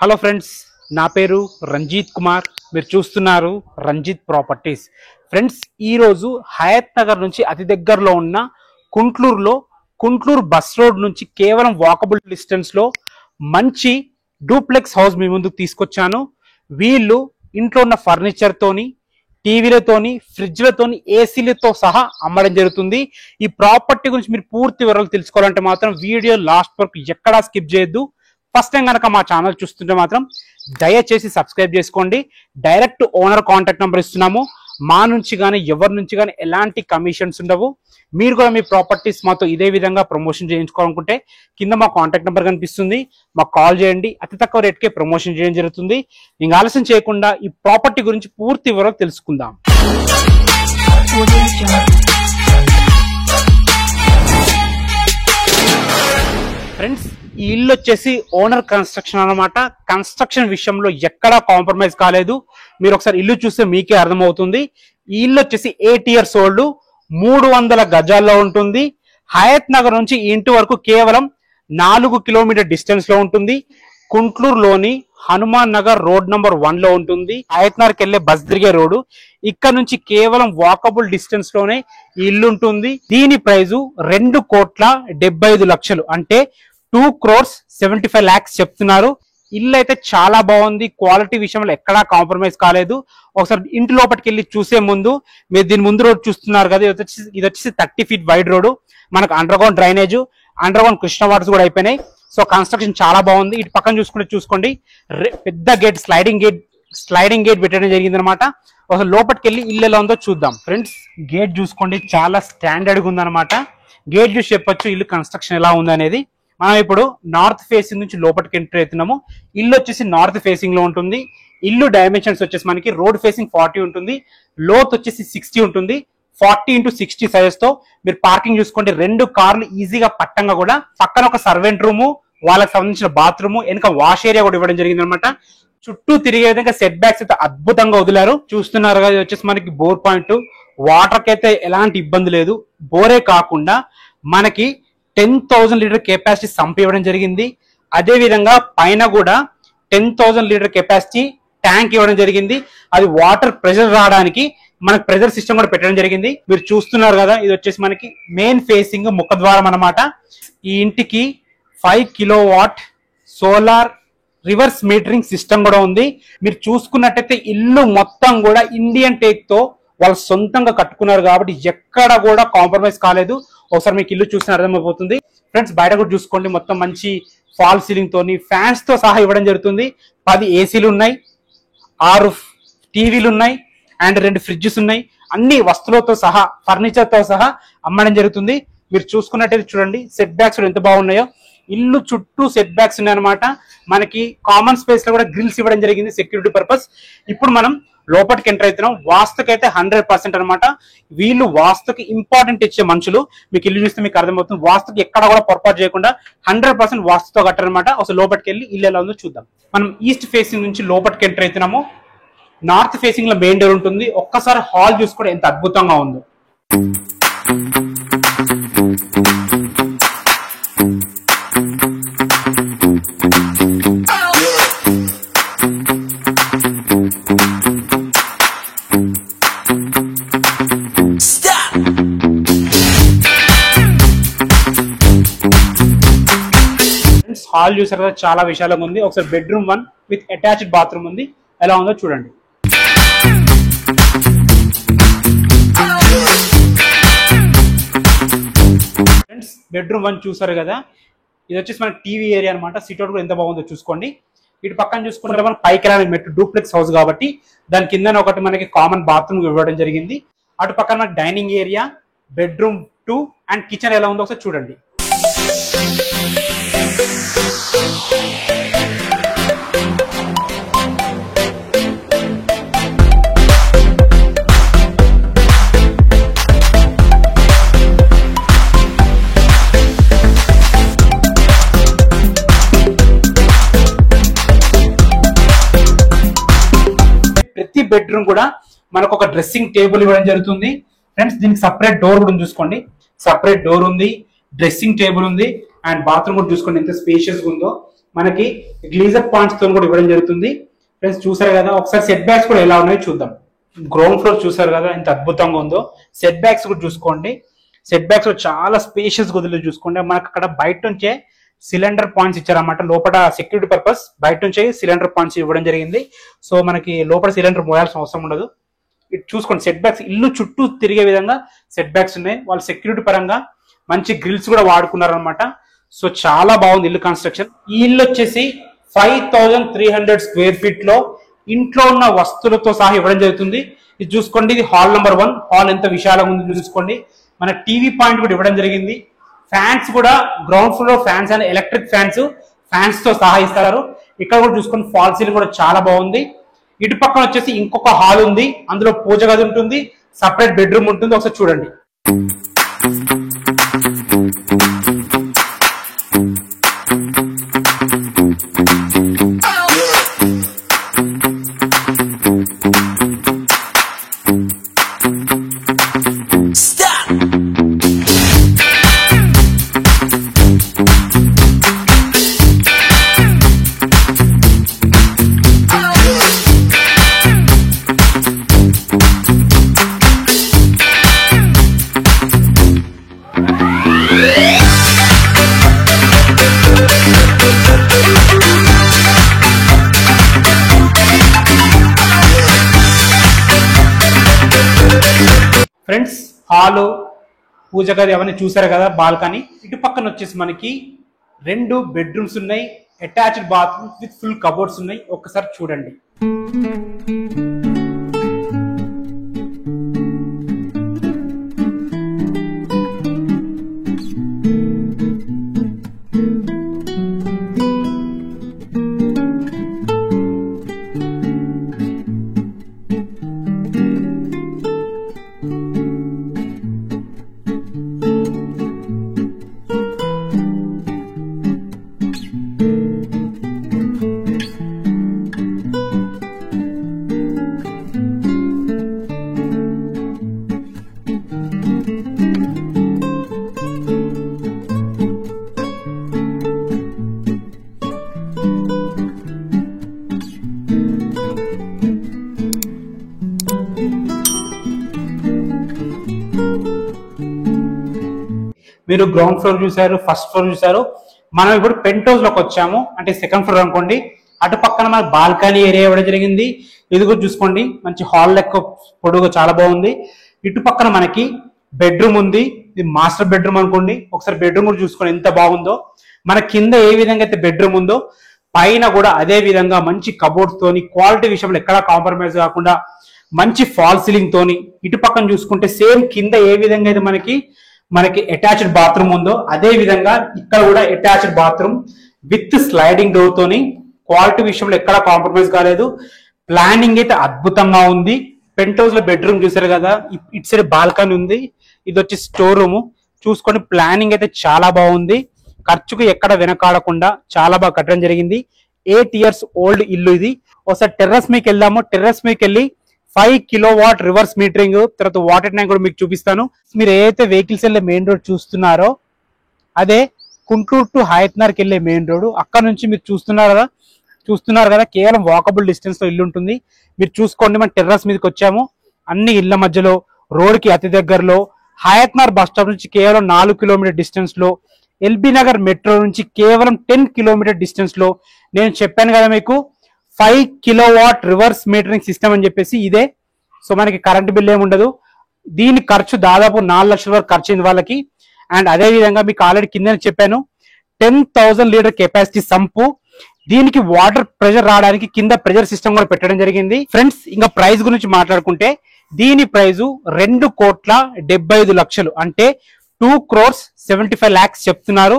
Hello friends, నా పేరు రంజిత్ కుమార్. మీరు చూస్తున్నారు రంజిత్ ప్రాపర్టీస్. ఫ్రెండ్స్, ఈరోజు హయత్ నగర్ నుంచి అతి దగ్గరలో ఉన్న కుంట్లూరు బస్ రోడ్ నుంచి కేవలం వాకబుల్ డిస్టెన్స్లో మంచి డూప్లెక్స్ హౌస్ మీ ముందుకు తీసుకొచ్చాను. వీళ్ళు ఇంట్లో ఉన్న ఫర్నిచర్తోని, టీవీలతోని, ఫ్రిడ్జ్లతోని, ఏసీలతో సహా అమ్మడం జరుగుతుంది. ఈ ప్రాపర్టీ గురించి మీరు పూర్తి వివరాలు తెలుసుకోవాలంటే మాత్రం వీడియో లాస్ట్ వరకు ఎక్కడా స్కిప్ చేయొద్దు. ఫస్ట్ టైం కనుక మా ఛానల్ చూస్తుంటే మాత్రం దయచేసి సబ్స్క్రైబ్ చేసుకోండి. డైరెక్ట్ ఓనర్ కాంటాక్ట్ నెంబర్ ఇస్తున్నాము. మా నుంచి కానీ ఎవరి నుంచి కానీ ఎలాంటి కమిషన్స్ ఉండవు. మీరు కూడా మీ ప్రాపర్టీస్ మాతో ఇదే విధంగా ప్రమోషన్ చేయించుకోవాలనుకుంటే కింద మా కాంటాక్ట్ నెంబర్ కనిపిస్తుంది, మాకు కాల్ చేయండి. అతి తక్కువ రేట్కే ప్రమోషన్ చేయడం జరుగుతుంది. ఇంకా ఆలస్యం చేయకుండా ఈ ప్రాపర్టీ గురించి పూర్తి వివరాలు తెలుసుకుందాం. ఫ్రెండ్స్, ఈ ఇల్లు వచ్చేసి ఓనర్ కన్స్ట్రక్షన్ అన్నమాట. కన్స్ట్రక్షన్ విషయంలో ఎక్కడా కాంప్రమైజ్ కాలేదు. మీరు ఒకసారి ఇల్లు చూస్తే మీకే అర్థమవుతుంది. ఈ ఇల్లు వచ్చేసి 8 years ఓల్డ్, 300 గజాల్లో ఉంటుంది. హయత్ నగర్ నుంచి ఈ ఇంటి వరకు కేవలం 4 కిలోమీటర్ డిస్టెన్స్ లో ఉంటుంది. కుంట్లూరులోని హనుమాన్ నగర్ రోడ్ నంబర్ 1 లో ఉంటుంది. హయత్ నగర్కి వెళ్లే బస్ తిరిగే రోడ్డు. ఇక్కడ నుంచి కేవలం వాకబుల్ డిస్టెన్స్ లోనే ఈ ఇల్లు ఉంటుంది. దీని ప్రైజు 2,75,00,000 అంటే 2,75 lakhs చెప్తున్నారు. ఇల్లు అయితే చాలా బాగుంది. క్వాలిటీ విషయంలో ఎక్కడా కాంప్రమైజ్ కాలేదు. ఒకసారి ఇంటి లోపలికి వెళ్ళి చూసే ముందు మీరు దీని ముందు రోడ్ చూస్తున్నారు కదా, ఇది వచ్చేసి 30 feet వైడ్ రోడ్డు. మనకు under ground drainage, under ground Krishna waters కూడా అయిపోయినాయి. సో కన్స్ట్రక్షన్ చాలా బాగుంది. ఇటు పక్కన చూసుకోండి పెద్ద గేట్, స్లైడింగ్ గేట్ పెట్టడం జరిగింది అనమాట. ఒకసారి లోపలికి వెళ్ళి ఇల్లు ఎలా ఉందో చూద్దాం. ఫ్రెండ్స్, గేట్ చూసుకోండి, చాలా స్టాండర్డ్ గా ఉందన్నమాట. గేట్ చూసి చెప్పొచ్చు ఇల్లు కన్స్ట్రక్షన్ ఎలా ఉంది అనేది. మనం ఇప్పుడు నార్త్ ఫేసింగ్ నుంచి లోపలికి ఎంటర్ అవుతున్నాము. ఇల్లు వచ్చేసి నార్త్ ఫేసింగ్ లో ఉంటుంది. ఇల్లు డైమెన్షన్స్ వచ్చేసి మనకి రోడ్ ఫేసింగ్ 40 ఉంటుంది, లోత్ వచ్చేసి 60 ఉంటుంది. 40 into 60 సైజ్ తో మీరు పార్కింగ్ చూసుకోండి. 2 కార్లు ఈజీగా పట్టంగా కూడా, పక్కన ఒక సర్వెంట్ రూము, వాళ్ళకి సంబంధించిన బాత్రూమ్, వెనక వాష్ ఏరియా కూడా ఇవ్వడం జరిగింది అనమాట. చుట్టూ తిరిగే విధంగా సెట్ బ్యాక్స్ అయితే అద్భుతంగా వదిలారు. చూస్తున్నారు కదా, వచ్చేసి మనకి బోర్ పాయింట్. వాటర్ కి అయితే ఎలాంటి ఇబ్బంది లేదు. బోరే కాకుండా మనకి 10,000 లీటర్ కెపాసిటీ సంప్ ఇవ్వడం జరిగింది. అదే విధంగా పైన కూడా 10,000 లీటర్ కెపాసిటీ ట్యాంక్ ఇవ్వడం జరిగింది. అది వాటర్ ప్రెషర్ రావడానికి మనకి ప్రెషర్ సిస్టమ్ కూడా పెట్టడం జరిగింది. మీరు చూస్తున్నారు కదా, ఇది వచ్చేసి మనకి మెయిన్ ఫేసింగ్ ముఖద్వారం అన్నమాట. ఈ ఇంటికి 5 kilowatt solar reverse metering system కూడా ఉంది. మీరు చూసుకున్నట్టయితే ఇల్లు మొత్తం కూడా ఇండియన్ టేక్ తో వాళ్ళు సొంతంగా కట్టుకున్నారు కాబట్టి ఎక్కడ కూడా కాంప్రమైజ్ కాలేదు. ఒకసారి మీకు ఇల్లు చూసిన అర్థమైపోతుంది. ఫ్రెండ్స్, బయట కూడా చూసుకోండి, మొత్తం మంచి ఫాల్ సీలింగ్ తోని ఫ్యాన్స్ తో సహా ఇవ్వడం జరుగుతుంది. 10 ఏసీలు ఉన్నాయి, 6 టీవీలు ఉన్నాయి, అండ్ 2 ఫ్రిడ్జెస్ ఉన్నాయి. అన్ని వస్తువులతో సహా, ఫర్నిచర్ తో సహా అమ్మడం జరుగుతుంది. మీరు చూసుకున్నట్టయితే చూడండి, సెట్ బ్యాక్స్ ఎంత బాగున్నాయో. ఇల్లు చుట్టూ సెట్ బ్యాక్స్ ఉన్నాయన్నమాట. మనకి కామన్ స్పేస్ లో కూడా గ్రిల్స్ ఇవ్వడం జరిగింది సెక్యూరిటీ పర్పస్. ఇప్పుడు మనం లోపలికి ఎంటర్ అవుతున్నాం. వాస్తుకైతే 100% అనమాట. వీళ్ళు వాస్తుకి ఇంపార్టెంట్ ఇచ్చే మనుషులు. మీకు ఇల్లు చూస్తే మీకు అర్థమవుతుంది. వాస్తుకి ఎక్కడ కూడా పొరపాటు చేయకుండా 100% వాస్తుతో కట్టారనమాట. అసలు లోపలికి వెళ్ళి ఇల్లు ఎలా ఉందో చూద్దాం. మనం ఈస్ట్ ఫేసింగ్ నుంచి లోపలికి ఎంటర్ అవుతున్నాము. నార్త్ ఫేసింగ్ లో మెయిన్ డోర్ ఉంటుంది. ఒక్కసారి హాల్ చూసుకోవడం ఎంత అద్భుతంగా ఉందో. హాల్ చూసారు కదా, చాలా విశాలంగా ఉంది. ఒకసారి బెడ్రూమ్ 1 విత్ అటాచ్డ్ బాత్రూమ్ ఉంది. ఎలా ఉందో చూడండి. ఫ్రెండ్స్, బెడ్రూమ్ 1 చూసారు కదా, ఇది వచ్చేసి మన టీవీ ఏరియా అనమాట. సిట్అవుట్ కూడా ఎంత బాగుందో చూసుకోండి. ఇటు పక్కన చూసుకుంటే మనం పైకి రాని మెట్టు, డూప్లెక్స్ హౌస్ కాబట్టి దాని కింద ఒకటి మనకి కామన్ బాత్రూమ్ ఇవ్వడం జరిగింది. అటు పక్కన dining area, bedroom 2 and kitchen ఎలా ఉందో ఒకసారి చూడండి. ప్రతి బెడ్రూమ్ కూడా మనకు ఒక డ్రెస్సింగ్ టేబుల్ ఇవ్వడం జరుగుతుంది. ఫ్రెండ్స్, దీనికి సపరేట్ డోర్ కూడా చూసుకోండి. సపరేట్ డోర్ ఉంది, డ్రెస్సింగ్ టేబుల్ ఉంది, అండ్ బాత్రూమ్ కూడా చూసుకోండి ఎంత స్పేషియస్ గా ఉందో. మనకి గ్లీజర్ పాయింట్స్ తో కూడా ఇవ్వడం జరుగుతుంది. ఫ్రెండ్స్ చూసారు కదా, ఒకసారి సెట్ బ్యాక్స్ కూడా ఎలా ఉన్నాయో చూద్దాం. గ్రౌండ్ ఫ్లోర్ చూసారు కదా ఎంత అద్భుతంగా ఉందో. సెట్ బ్యాక్స్ కూడా చూసుకోండి. సెట్ బ్యాక్స్ చాలా స్పేషియస్ గదులు చూసుకోండి. మనకు అక్కడ బయట నుంచే సిలిండర్ పాయింట్స్ ఇచ్చారన్నమాట. లోపల సెక్యూరిటీ పర్పస్ బయట నుంచే సిలిండర్ పాయింట్స్ ఇవ్వడం జరిగింది. సో మనకి లోపల సిలిండర్ మోయాల్సిన అవసరం ఉండదు. ఇటు చూసుకోండి, సెట్ బ్యాక్స్ ఇల్లు చుట్టూ తిరిగే విధంగా సెట్ బ్యాక్స్ ఉన్నాయి. వాళ్ళు సెక్యూరిటీ పరంగా మంచి గ్రిల్స్ కూడా వాడుకున్నారు అనమాట. సో చాలా బాగుంది ఇల్లు కన్స్ట్రక్షన్. ఈ ఇల్లు వచ్చేసి 5300 స్క్వేర్ ఫీట్ లో ఇంట్లో ఉన్న వస్తువులతో సహా ఇవ్వడం జరుగుతుంది. ఇది చూసుకోండి, ఇది హాల్ నెంబర్ 1. హాల్ ఎంత విశాలంగా ఉంది చూసుకోండి. మన టీవీ పాయింట్ కూడా ఇవ్వడం జరిగింది. ఫ్యాన్స్ కూడా ground floor fans and electric fans తో సహా ఇస్తారు. ఇక్కడ కూడా చూసుకోండి, ఫాల్ సీలింగ్ కూడా చాలా బాగుంది. ఇటు పక్కన వచ్చేసి ఇంకొక హాల్ ఉంది, అందులో పూజ గది ఉంటుంది, సపరేట్ బెడ్రూమ్ ఉంటుంది. ఒకసారి చూడండి. ఫ్రెండ్స్ హాలు పూజ గది అవన్నీ చూసారు కదా, బాల్కనీ. ఇటు పక్కన వచ్చేసి మనకి 2 బెడ్రూమ్స్ ఉన్నాయి, attached bathroom with full cupboards ఉన్నాయి. ఒక్కసారి చూడండి. మీరు గ్రౌండ్ ఫ్లోర్ చూసారు, ఫస్ట్ ఫ్లోర్ చూసారు. మనం ఇప్పుడు పెంట్ హౌస్ లోకి వచ్చాము, అంటే సెకండ్ ఫ్లోర్ అనుకోండి. అటు పక్కన మనకి బాల్కనీ ఏరియా ఇవ్వడం జరిగింది. ఇది కూడా చూసుకోండి, మంచి హాల్ లెక్క పొడుగు చాలా బాగుంది. ఇటు పక్కన మనకి బెడ్రూమ్ ఉంది, ఇది మాస్టర్ బెడ్రూమ్ అనుకోండి. ఒకసారి బెడ్రూమ్ కూడా చూసుకోండి ఎంత బాగుందో. మన కింద ఏ విధంగా అయితే బెడ్రూమ్ ఉందో పైన కూడా అదే విధంగా మంచి కబోర్డ్స్ తోని, క్వాలిటీ విషయంలో ఎక్కడా కాంప్రమైజ్ కాకుండా మంచి ఫాల్ సీలింగ్ తోని. ఇటు పక్కన చూసుకుంటే సేమ్ కింద ఏ విధంగా అయితే మనకి అటాచ్డ్ బాత్రూమ్ ఉందో అదే విధంగా ఇక్కడ కూడా attached bathroom with sliding door తోని. క్వాలిటీ విషయంలో ఎక్కడా కాంప్రమైజ్ కాలేదు. ప్లానింగ్ అయితే అద్భుతంగా ఉంది. పెంట్ హౌస్ లో బెడ్రూమ్ చూసారు కదా, ఇటు సైడ్ బాల్కనీ ఉంది, ఇది వచ్చి స్టోర్ రూమ్. చూసుకొని ప్లానింగ్ అయితే చాలా బాగుంది. ఖర్చుకు ఎక్కడ వెనకాడకుండా చాలా బాగా కట్టడం జరిగింది. 8 years ఓల్డ్ ఇల్లు ఇది. ఒకసారి టెర్రస్ మీకు వెళ్దాము. టెర్రస్ మీకు వెళ్ళి 5 kilowatt రివర్స్ మీటరింగ్, తర్వాత వాటర్ ట్యాంక్ కూడా మీకు చూపిస్తాను. మీరు ఏదైతే వెహికల్స్ వెళ్ళే మెయిన్ రోడ్ చూస్తున్నారో అదే కుంటూరు టు హయత్నార్కి వెళ్ళే మెయిన్ రోడ్. అక్కడ నుంచి మీరు చూస్తున్నారు కదా కేవలం వాకబుల్ డిస్టెన్స్ లో ఇల్లు ఉంటుంది. మీరు చూసుకోండి, మన టెర్రస్ మీదకి వచ్చాము. అన్ని ఇళ్ల మధ్యలో, రోడ్ కి అతి దగ్గరలో, హయత్నార్ బస్ స్టాప్ నుంచి కేవలం 4 kilometer డిస్టెన్స్ లో, ఎల్బీ నగర్ మెట్రో నుంచి కేవలం 10 kilometer డిస్టెన్స్ లో. నేను చెప్పాను కదా మీకు 5 kilowatt రివర్స్ మీటరింగ్ సిస్టమ్ అని చెప్పేసి ఇదే. సో మనకి కరెంట్ బిల్ ఏమి ఉండదు. దీని ఖర్చు దాదాపు 4 లక్షల వరకు ఖర్చు అయింది వాళ్ళకి. అండ్ అదే విధంగా మీకు ఆల్రెడీ కింద చెప్పాను 10,000 లీటర్ కెపాసిటీ సంపు. దీనికి వాటర్ ప్రెషర్ రావడానికి కింద ప్రెషర్ సిస్టమ్ కూడా పెట్టడం జరిగింది. ఫ్రెండ్స్ ఇంకా ప్రైస్ గురించి మాట్లాడుకుంటే దీని ప్రైజు 2,75,00,000 అంటే 2,75 lakhs చెప్తున్నారు.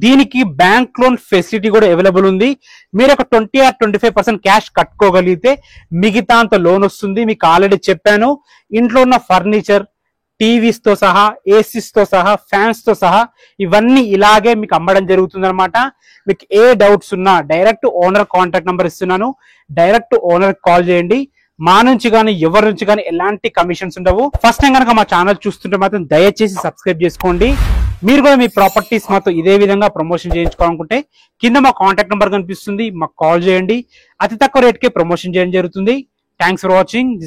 దీనికి బ్యాంక్ లోన్ ఫెసిలిటీ కూడా అవైలబుల్ ఉంది. మీరు ఒక 20 or 25% క్యాష్ కట్టుకోగలిగితే మిగతా అంత లోన్ వస్తుంది. మీకు ఆల్రెడీ చెప్పాను, ఇంట్లో ఉన్న ఫర్నిచర్, టీవీస్ తో సహా, ఏసీస్ తో సహా, ఫ్యాన్స్ తో సహా ఇవన్నీ ఇలాగే మీకు అమ్మడం జరుగుతుంది అనమాట. మీకు ఏ డౌట్స్ ఉన్నా డైరెక్ట్ ఓనర్ కాంటాక్ట్ నెంబర్ ఇస్తున్నాను, డైరెక్ట్ ఓనర్ కాల్ చేయండి. మా నుంచి కానీ ఎవరి నుంచి కానీ ఎలాంటి కమిషన్స్ ఉండవు. ఫస్ట్ టైం కనుక మా ఛానల్ చూస్తుంటే మాత్రం దయచేసి సబ్స్క్రైబ్ చేసుకోండి. మీరు కూడా మీ ప్రాపర్టీస్ మాతో ఇదే విధంగా ప్రమోషన్ చేయించుకోవాలనుకుంటే కింద మా కాంటాక్ట్ నెంబర్ కనిపిస్తుంది, మాకు కాల్ చేయండి. అతి తక్కువ రేట్కే ప్రమోషన్ చేయడం జరుగుతుంది. Thanks for watching.